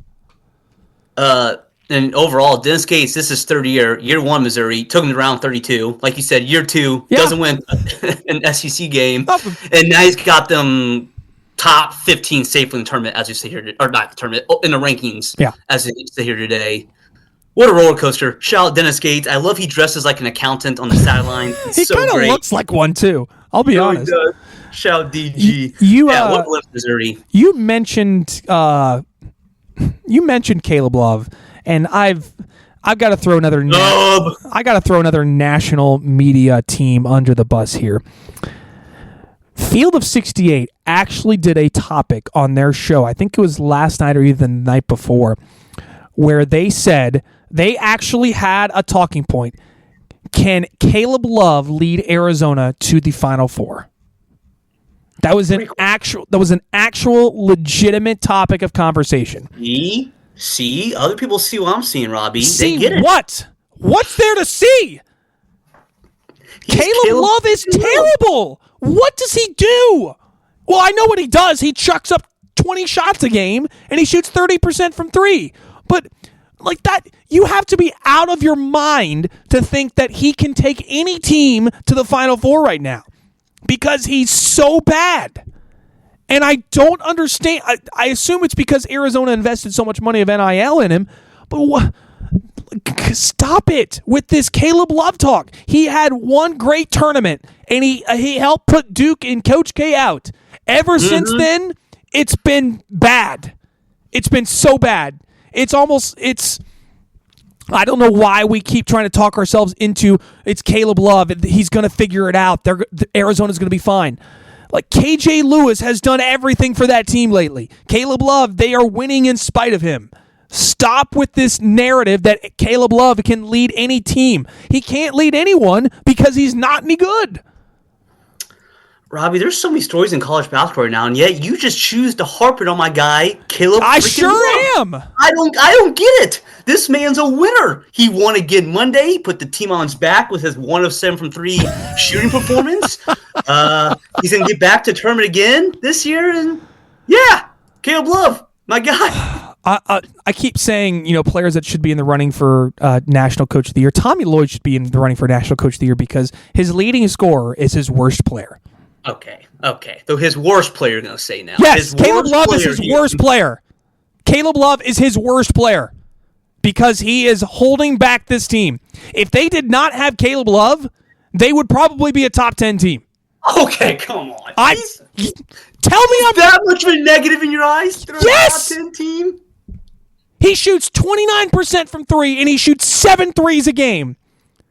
And overall, Dennis Gates, this is third year. Year one, Missouri took him to round 32. Like you said, year two, doesn't win an SEC game. And now he's got them top 15 safely in the tournament, as you sit here, or not the tournament, in the rankings, as you sit here today. What a roller coaster. Shout out Dennis Gates. I love he dresses like an accountant on the sideline. He kind of looks like one, too. I'll be honest. Shout out DG. What lift Missouri? You mentioned Caleb Love, and I've got to throw another national media team under the bus here. Field of 68 actually did a topic on their show. I think it was last night or even the night before, where they said they actually had a talking point. Can Caleb Love lead Arizona to the Final Four? That was an actual legitimate topic of conversation. See, other people see what I'm seeing, Robbie. See they get it. What? What's there to see? Caleb Love is terrible. What does he do? Well, I know what he does. He chucks up 20 shots a game, and he shoots 30% from three. But like that, you have to be out of your mind to think that he can take any team to the Final Four right now because he's so bad. And I don't understand. I assume it's because Arizona invested so much money of NIL in him. But stop it with this Caleb Love talk. He had one great tournament, and he helped put Duke and Coach K out. Ever since then, it's been bad. It's been so bad. I don't know why we keep trying to talk ourselves into it's Caleb Love. He's going to figure it out. Arizona's going to be fine. Like, KJ Lewis has done everything for that team lately. Caleb Love, they are winning in spite of him. Stop with this narrative that Caleb Love can lead any team. He can't lead anyone because he's not any good. Robbie, there's so many stories in college basketball right now, and yet you just choose to harp it on my guy, Caleb. I sure Love. am. I don't get it. This man's a winner. He won again Monday. He put the team on his back with his 1 of 7 from 3 shooting performance. He's gonna get back to tournament again this year, and Caleb Love, my guy. I keep saying, players that should be in the running for National Coach of the Year. Tommy Lloyd should be in the running for National Coach of the Year because his leading scorer is his worst player. Okay. So his worst player, you're going to say now. Yes, Caleb Love is his worst player. Caleb Love is his worst player. because he is holding back this team. If they did not have Caleb Love, they would probably be a top 10 team. Okay, come on. Tell me I'm that much of a negative in your eyes? Yes! Top 10 team? He shoots 29% from 3, and he shoots 7 threes a game.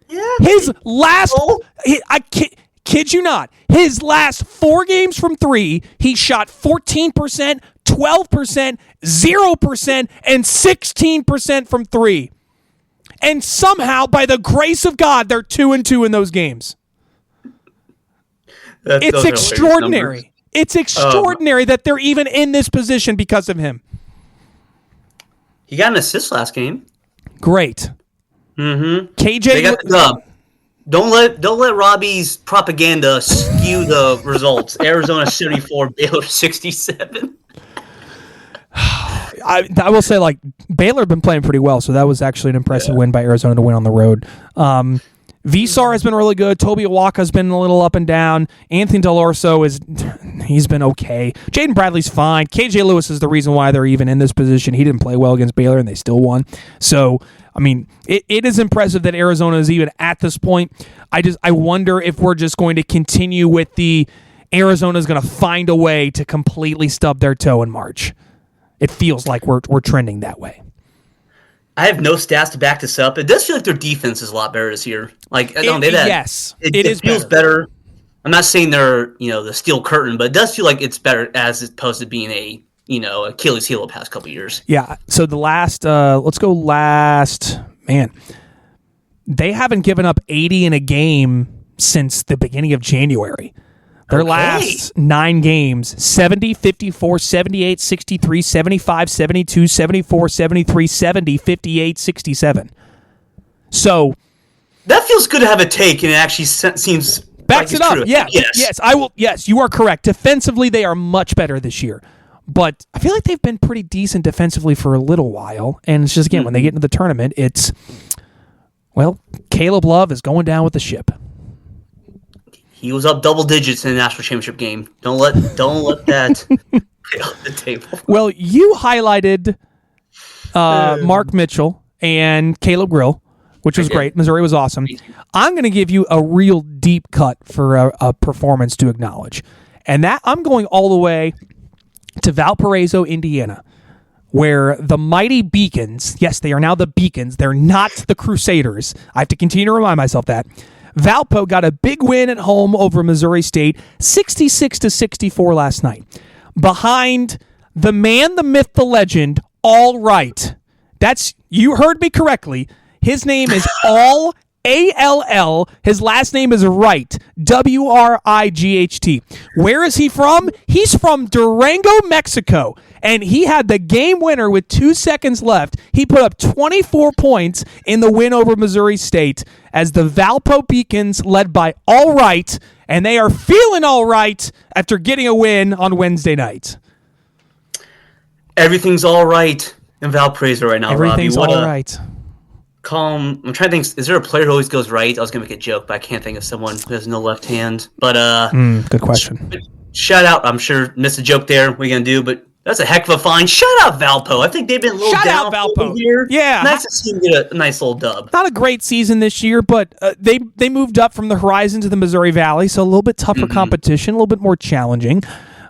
Yeah. His last, I kid you not, his last 4 games from 3, he shot 14%, 12%, 0%, and 16% from 3. And somehow, by the grace of God, they're 2-2 in those games. It's extraordinary. It's extraordinary that they're even in this position because of him. He got an assist last game. Great. Mm-hmm. KJ, they got the dub. Don't let Robby's propaganda skew the results. Arizona 74, Baylor 67. I will say, like, Baylor had been playing pretty well, so that was actually an impressive win by Arizona to win on the road. Visar has been really good. Toby Awaka's been a little up and down. Anthony Delorso he's been okay. Jaden Bradley's fine. KJ Lewis is the reason why they're even in this position. He didn't play well against Baylor, and they still won. So, I mean, it is impressive that Arizona is even at this point. I wonder if we're just going to continue with the Arizona's going to find a way to completely stub their toe in March. It feels like we're trending that way. I have no stats to back this up. It does feel like their defense is a lot better this year. Like, yes, it feels better. I'm not saying they're the steel curtain, but it does feel like it's better as opposed to being a Achilles heel the past couple of years. Yeah. So the last, man, they haven't given up 80 in a game since the beginning of January. Their last 9 games, 70, 54, 78, 63, 75, 72, 74, 73, 70, 58, 67. So that feels good to have a take, and it actually seems backs like it up. true. Yeah. Yes, I will. Yes, you are correct. Defensively, they are much better this year. But I feel like they've been pretty decent defensively for a little while. And it's just, again, when they get into the tournament, Caleb Love is going down with the ship. He was up double digits in the national championship game. Don't let that get off the table. Well, you highlighted Mark Mitchell and Caleb Grill, which was great. Missouri was awesome. I'm going to give you a real deep cut for a performance to acknowledge. And that I'm going all the way to Valparaiso, Indiana, where the mighty Beacons, yes, they are now the Beacons. They're not the Crusaders. I have to continue to remind myself that. Valpo got a big win at home over Missouri State, 66-64 last night. Behind the man, the myth, the legend, All Right. You heard me correctly. His name is All A-L-L. His last name is Wright, W-R-I-G-H-T. Where is he from? He's from Durango, Mexico. And he had the game winner with 2 seconds left. He put up 24 points in the win over Missouri State as the Valpo Beacons led by All Right, and they are feeling all right after getting a win on Wednesday night. Everything's all right in Valparaiso right now, Everything's Robbie. all right. Calm. I'm trying to think. Is there a player who always goes right? I was going to make a joke, but I can't think of someone who has no left hand. But good question. Shout out. I'm sure missed a joke there. What are you going to do? But that's a heck of a find. Shout out Valpo. I think they've been a little down here. Yeah. Nice to see them get a nice little dub. Not a great season this year, but they moved up from the Horizon to the Missouri Valley, so a little bit tougher competition, a little bit more challenging.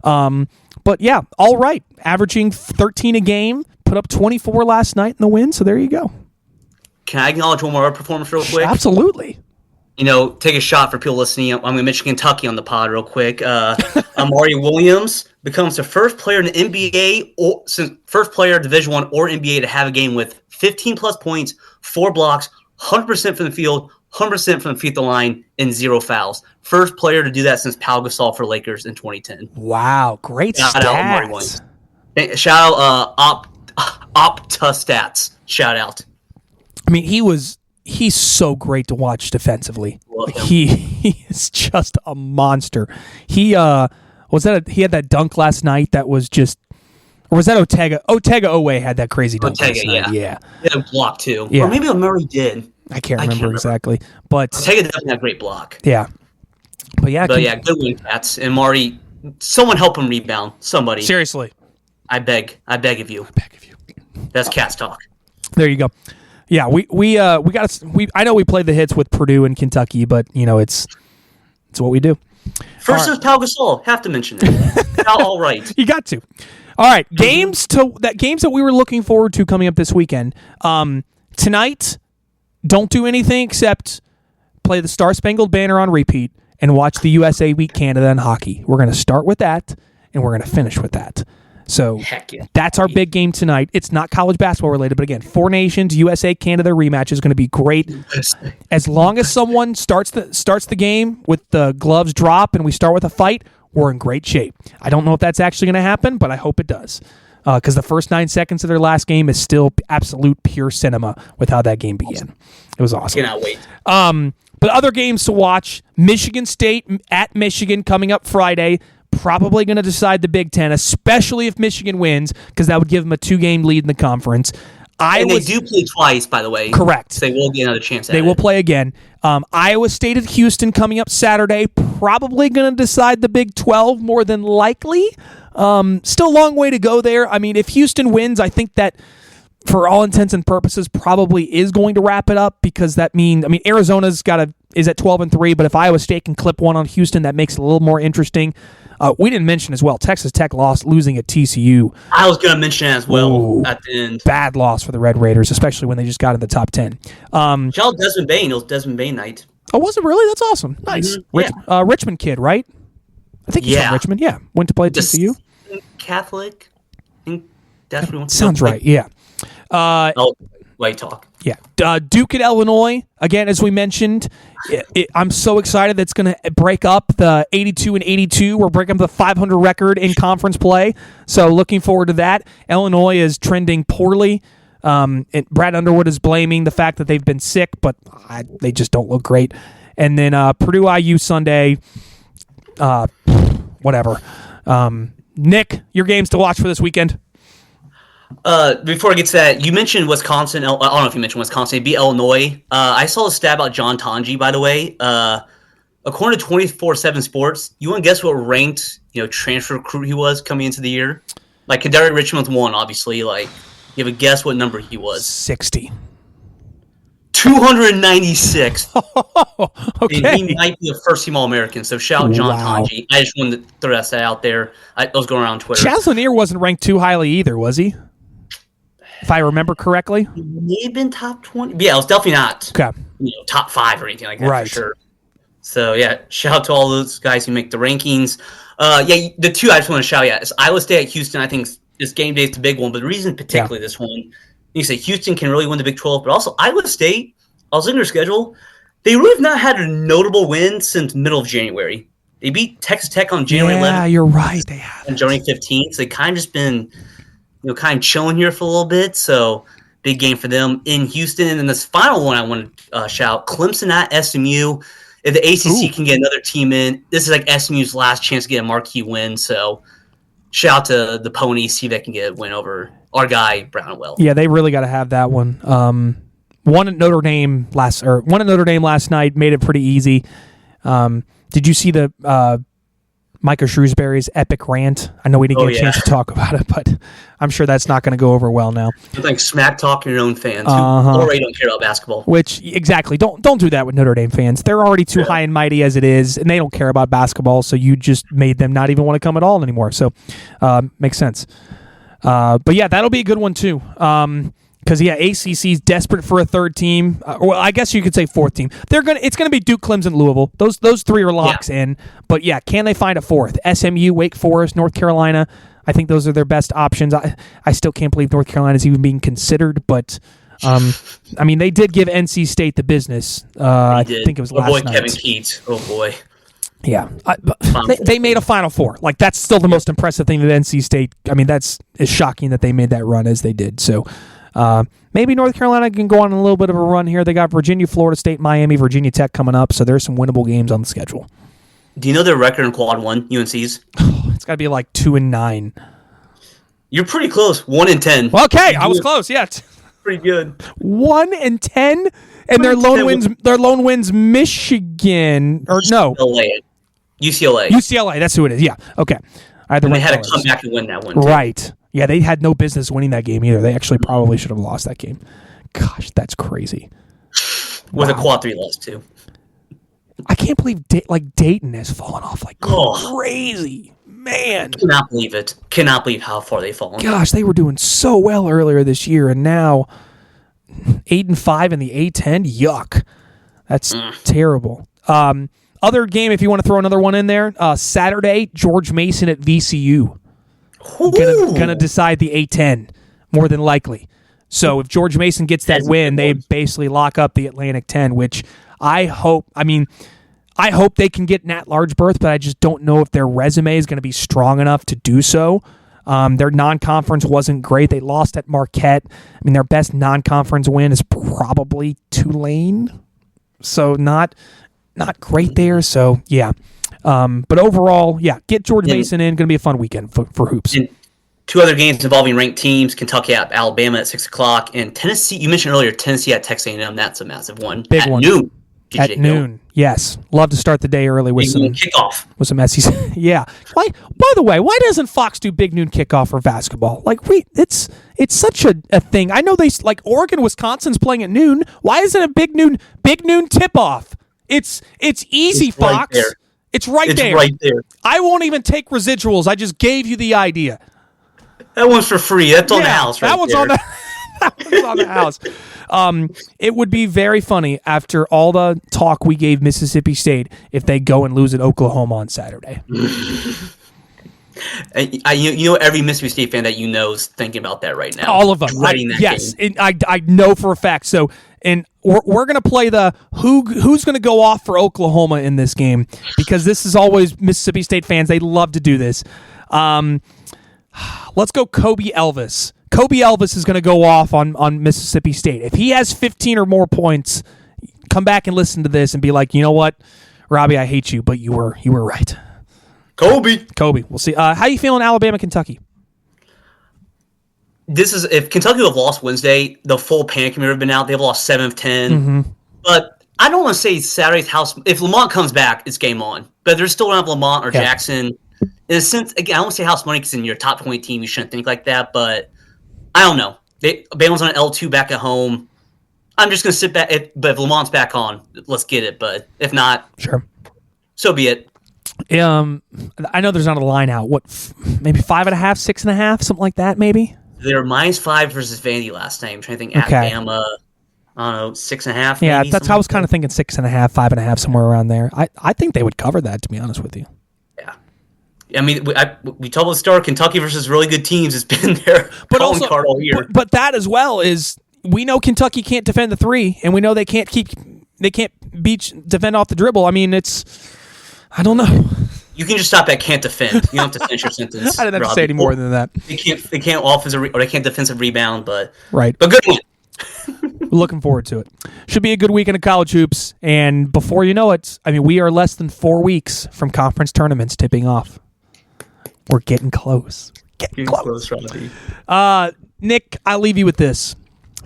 But yeah, All Right. Averaging 13 a game, put up 24 last night in the win, so there you go. Can I acknowledge one more performance real quick? Absolutely. Take a shot for people listening. I'm going to mention Kentucky on the pod real quick. Amari Williams becomes the first player in the NBA, first player Division I or NBA to have a game with 15-plus points, 4 blocks, 100% from the field, 100% from the free throw line, and 0 fouls. First player to do that since Pau Gasol for Lakers in 2010. Wow, great Shout stats. out Amari Williams. Shout out Opta Stats. Shout out. I mean, he's so great to watch defensively. He is just a monster. He he had that dunk last night that was just, or was that Otega? Otega Owe had that crazy dunk last night. Yeah. He had a block too. Yeah. Or maybe Murray did. I can't remember exactly. But Otega definitely had a great block. Yeah. But yeah, good win, Pats. And Maury, someone help him rebound. Somebody. Seriously. I beg of you. I beg of you. That's Cats talk. There you go. Yeah, I know we played the hits with Purdue and Kentucky, but it's what we do. First is Pau Gasol. Have to mention it. All right. You got to. All right, games that we were looking forward to coming up this weekend. Tonight, don't do anything except play the Star Spangled Banner on repeat and watch the USA beat Canada in hockey. We're going to start with that, and we're going to finish with that. So that's our big game tonight. It's not college basketball related, but again, Four Nations, USA, Canada rematch is going to be great. As long as someone starts the game with the gloves drop and we start with a fight, we're in great shape. I don't know if that's actually going to happen, but I hope it does. Because the first 9 seconds of their last game is still absolute pure cinema with how that game began. It was awesome. Cannot wait. But other games to watch, Michigan State at Michigan coming up Friday. Probably going to decide the Big Ten, especially if Michigan wins, because that would give them a 2-game lead in the conference. They do play twice, by the way. Correct. So they will get another chance at They will play again. Iowa State at Houston coming up Saturday. Probably going to decide the Big 12 more than likely. Still a long way to go there. I mean, if Houston wins, I think that for all intents and purposes probably is going to wrap it up, because that means, Arizona's is at 12-3, but if Iowa State can clip one on Houston, that makes it a little more interesting. We didn't mention as well, Texas Tech losing at TCU. I was going to mention that as well at the end. Bad loss for the Red Raiders, especially when they just got in the top 10. Shout out Desmond Bain. It was Desmond Bain night. Oh, was it really? That's awesome. Nice. Mm-hmm. Richmond kid, right? I think he's from Richmond. Yeah. Went to play at TCU. Catholic. I think that's what he wants to Sounds right, yeah. White talk. Yeah. Duke at Illinois, again, as we mentioned, I'm so excited that's going to break up the 82-82. We're breaking up the 500 record in conference play. So looking forward to that. Illinois is trending poorly. Brad Underwood is blaming the fact that they've been sick, but they just don't look great. And then Purdue IU Sunday, whatever. Nick, your games to watch for this weekend? Before I get to that, you mentioned Wisconsin. I don't know if you mentioned Wisconsin. It beat Illinois. I saw a stat about John Tonji, by the way. According to 24/7 Sports, you want to guess what ranked transfer recruit he was coming into the year? Like, Kadari Richmond's one, obviously. Like, you have a guess what number he was? 60. 296. Okay. And he might be a first-team All-American, so shout out John Tonji. I just wanted to throw that out there. I was going around Twitter. Chaz Lanier wasn't ranked too highly either, was he? If I remember correctly. He may have been top 20. Yeah, it was definitely not top 5 or anything like that, right. For sure. So, yeah, shout out to all those guys who make the rankings. The two I just want to shout out is Iowa State at Houston. I think this game day is the big one, but the reason particularly this one, you say Houston can really win the Big 12, but also Iowa State, I was looking at their schedule, they really have not had a notable win since middle of January. They beat Texas Tech on January 11th. Yeah, you're right. They have. On January 15th. So they kind of just been kind of chilling here for a little bit. So big game for them in Houston. And then this final one I want to shout, Clemson at SMU. If the ACC can get another team in, this is like SMU's last chance to get a marquee win. So shout out to the Ponies, see if they can get a win over our guy, Brownwell. Yeah, they really got to have that one. One at Notre Dame last night, made it pretty easy. Did you see the Micah Shrewsbury's epic rant? I know we didn't get a chance to talk about it, but I'm sure that's not going to go over well now. It's like smack talking your own fans who already don't care about basketball. Which, exactly. Don't do that with Notre Dame fans. They're already too high and mighty as it is, and they don't care about basketball, so you just made them not even want to come at all anymore. So, makes sense. But yeah, that'll be a good one too. Because ACC's desperate for a third team. Well, I guess you could say fourth team. It's gonna be Duke, Clemson, Louisville. Those three are locks in. But yeah, can they find a fourth? SMU, Wake Forest, North Carolina. I think those are their best options. I still can't believe North Carolina is even being considered. But they did give NC State the business. I think it was last night. Kevin Keats. Oh boy. Yeah, they made a Final Four. Like, that's still the most impressive thing that NC State. That's as shocking that they made that run as they did. So. Maybe North Carolina can go on a little bit of a run here. They got Virginia, Florida State, Miami, Virginia Tech coming up, so there's some winnable games on the schedule. Do you know their record in Quad 1, UNC's? It's got to be like 2-9. You're pretty close, 1-10. Okay, I was close, yeah. Pretty good. 1-10? And their lone wins Michigan, or no. UCLA. UCLA, that's who it is, yeah. Okay. And they had to come back and win that one, too. Right. Yeah, they had no business winning that game either. They actually probably should have lost that game. Gosh, that's crazy. With a quad 3 loss, too. I can't believe Dayton has fallen off like crazy. Man. Cannot believe it. Cannot believe how far they've fallen. Gosh, they were doing so well earlier this year, and now 8-5 in the A10. Yuck. That's terrible. Other game, if you want to throw another one in there, Saturday, George Mason at VCU. Gonna decide the A10, more than likely. So if George Mason gets that win, they basically lock up the Atlantic 10, which I hope they can get an at-large berth, but I just don't know if their resume is going to be strong enough to do so. Their non-conference wasn't great. They lost at Marquette. I mean, their best non-conference win is probably Tulane. So not great there. So, yeah. But overall, yeah, get George Mason in. Going to be a fun weekend for hoops. And 2 other games involving ranked teams, Kentucky at Alabama at 6 o'clock, and Tennessee, you mentioned earlier, Tennessee at Texas A&M. That's a massive one. Big one. Noon. At noon, yes. Love to start the day early with some kickoff. With some SEC. Yeah. Why? By the way, why doesn't Fox do big noon kickoff for basketball? Like, it's such a thing. I know they like Oregon, Wisconsin's playing at noon. Why isn't a big noon tip off? It's easy, it's Fox. Right it's right there. I won't even take residuals. I just gave you the idea. That one's for free. That's on the house. That one's on the. That one's on the house. It would be very funny after all the talk we gave Mississippi State if they go and lose at Oklahoma on Saturday. You know, every Mississippi State fan that you know is thinking about that right now. All of them. Yes, I know for a fact. So, and we're going to play the who's going to go off for Oklahoma in this game, because this is always Mississippi State fans. They love to do this. Let's go Kobe Elvis. Kobe Elvis is going to go off on Mississippi State. If he has 15 or more points, come back and listen to this and be like, you know what, Robbie, I hate you, but you were right. Kobe. We'll see. How you feeling, Alabama, Kentucky? This is if Kentucky would have lost Wednesday, the full panic would have been out. They've lost 7 of 10. Mm-hmm. But I don't want to say Saturday's house. If Lamont comes back, it's game on. But they're still around Lamont or Jackson. In a sense, again, I don't want to say house money because in your top 20 team, you shouldn't think like that. But I don't know. Bama's on an L2 back at home. I'm just going to sit back. But if Lamont's back on, let's get it. But if not, sure, so be it. I know there's not a line out. What, maybe 5.5, 6.5, something like that, maybe? They were -5 versus Vandy last night. I'm trying to think. At Bama, I don't know, 6.5. Yeah, that's how I was kind of thinking 6.5, 5.5, somewhere around there. I think they would cover that, to be honest with you. Yeah. I mean, we told the start Kentucky versus really good teams has been their calling card all year. But that as well is, we know Kentucky can't defend the 3, and we know they can't defend off the dribble. I mean, I don't know. You can just stop at can't defend. You don't have to finish your sentence. I didn't have to say any more than that. They can't offensive or they can't defensive rebound, but right. But good one. Looking forward to it. Should be a good weekend of college hoops, and before you know it, I mean, we are less than 4 weeks from conference tournaments tipping off. We're getting close. Getting close, Robby. Nick, I'll leave you with this.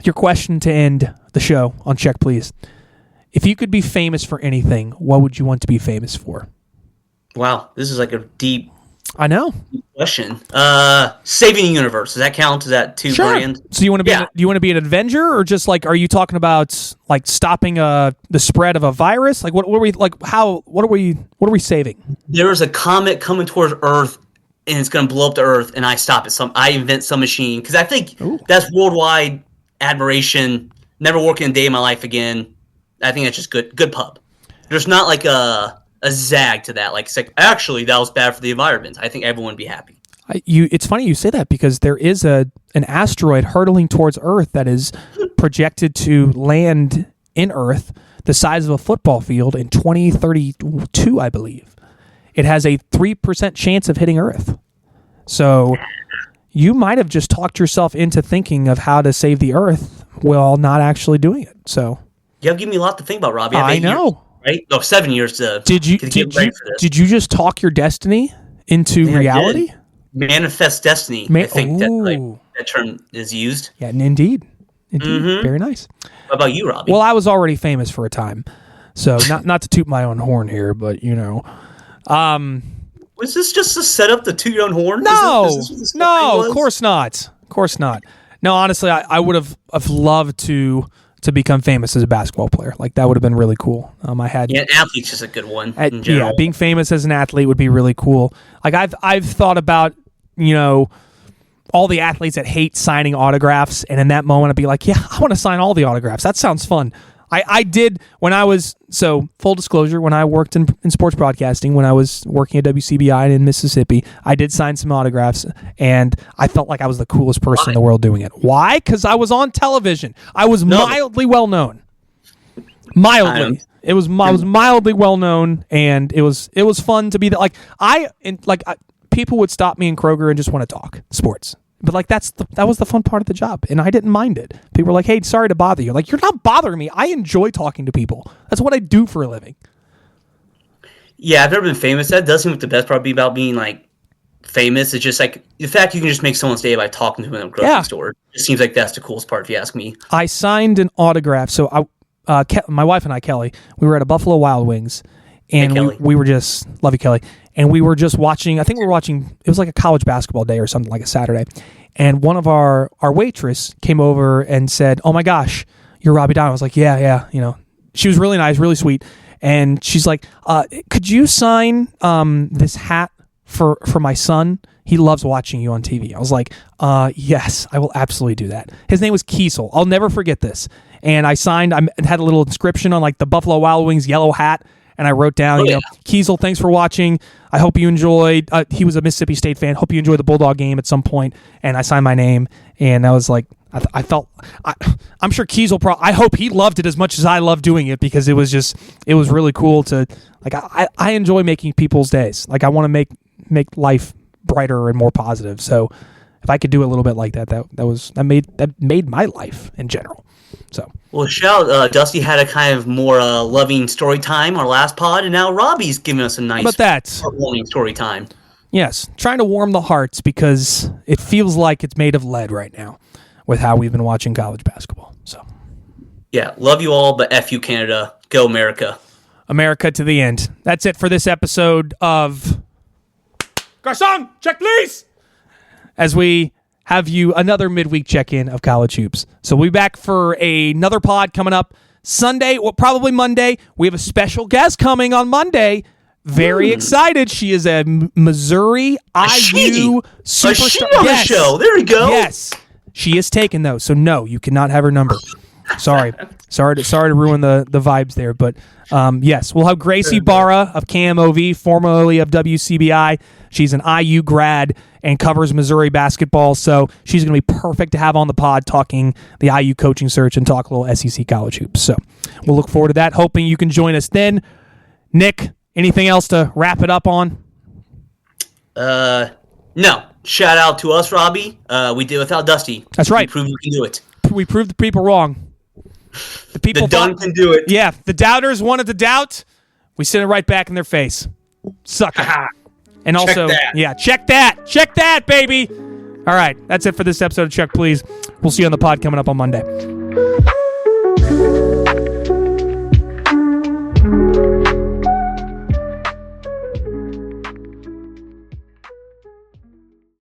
Your question to end the show on Check, please. If you could be famous for anything, what would you want to be famous for? Wow, this is like a deep. I know. Question. Saving the universe. Does that count? Is that too grand? So you want to be? Do you want to be an Avenger, or just like? Are you talking about like stopping the spread of a virus? Like what are we like? How? What are we saving? There is a comet coming towards Earth, and it's going to blow up the Earth, and I stop it. I invent some machine because I think that's worldwide admiration. Never working a day in my life again. I think that's just good pub. There's not like a zag to that. Like, it's like, actually, that was bad for the environment. I think everyone would be happy. It's funny you say that because there is an asteroid hurtling towards Earth that is projected to land in Earth the size of a football field in 2032, I believe. It has a 3% chance of hitting Earth. So you might have just talked yourself into thinking of how to save the Earth while not actually doing it. So you have given me a lot to think about, Robbie. I know. Years, right? 7 years to did you just talk your destiny into reality? Manifest destiny. I think that term is used. Yeah, indeed. Mm-hmm. Very nice. What about you, Robbie? Well, I was already famous for a time, so not to toot my own horn here, but Was this just to set up the toot your own horn? No, Is this what this thing no, was? of course not. Of course not. No, honestly, I would have loved to become famous as a basketball player. Like, that would have been really cool. I had Yeah, an athlete's just a good one in general. yeah, being famous as an athlete would be really cool. Like, I've thought about, all the athletes that hate signing autographs, and in that moment I'd be like, yeah, I want to sign all the autographs. That sounds fun. I did when I was, so full disclosure, when I worked in sports broadcasting, when I was working at WCBI in Mississippi, I did sign some autographs, and I felt like I was the coolest person in the world doing it. Why? Because I was on television. I was mildly well known. Mildly. I was mildly well known, and it was fun to be that. People would stop me in Kroger and just want to talk sports. But that was the fun part of the job, and I didn't mind it. People were like, "Hey, sorry to bother you." Like, you're not bothering me. I enjoy talking to people. That's what I do for a living. Yeah, I've never been famous. That does seem like the best part about being like famous. It's just like the fact you can just make someone's day by talking to them in a grocery store. It seems like that's the coolest part, if you ask me. I signed an autograph. So my wife and I, Kelly, we were at a Buffalo Wild Wings, and we were just, love you, Kelly. And we were just watching, I think we were watching, it was like a college basketball day or something, like a Saturday. And one of our waitress came over and said, "Oh my gosh, you're Robby Donoho." I was like, yeah. She was really nice, really sweet. And she's like, "Could you sign this hat for my son? He loves watching you on TV." I was like, yes, I will absolutely do that. His name was Kiesel. I'll never forget this. And I had a little inscription on like the Buffalo Wild Wings yellow hat. And I wrote down, Kiesel, thanks for watching. I hope you enjoyed. He was a Mississippi State fan. Hope you enjoyed the Bulldog game at some point. And I signed my name. And I was like, I'm sure Kiesel I hope he loved it as much as I love doing it, because it was really cool to, like, I enjoy making people's days. Like, I want to make life brighter and more positive. So if I could do a little bit like that, that made my life in general. So, well, Dusty had a kind of more loving story time our last pod, and now Robbie's giving us a nice, heartwarming story time. Yes, trying to warm the hearts, because it feels like it's made of lead right now with how we've been watching college basketball. So, yeah, love you all, but F you, Canada. Go America. America to the end. That's it for this episode of Garçon, check please, as we have you another midweek check-in of college hoops. So we'll be back for another pod coming up Sunday, or probably Monday. We have a special guest coming on Monday. Very excited. She is a Missouri IU superstar. On the show. There we go. Yes. She is taken, though, so no, you cannot have her number. Sorry to ruin the vibes there, but yes, we'll have Gracie Barra of KMOV, formerly of WCBI. She's an IU grad and covers Missouri basketball, so she's going to be perfect to have on the pod talking the IU coaching search and talk a little SEC college hoops. So we'll look forward to that, hoping you can join us then. Nick, anything else to wrap it up on? No. Shout out to us, Robbie. We did without Dusty. That's right. We proved we can do it. We proved the people wrong. The people can do it. Yeah, the doubters wanted to doubt. We sent it right back in their face. Sucker. And also, check that, baby. All right, that's it for this episode of Check Please. We'll see you on the pod coming up on Monday.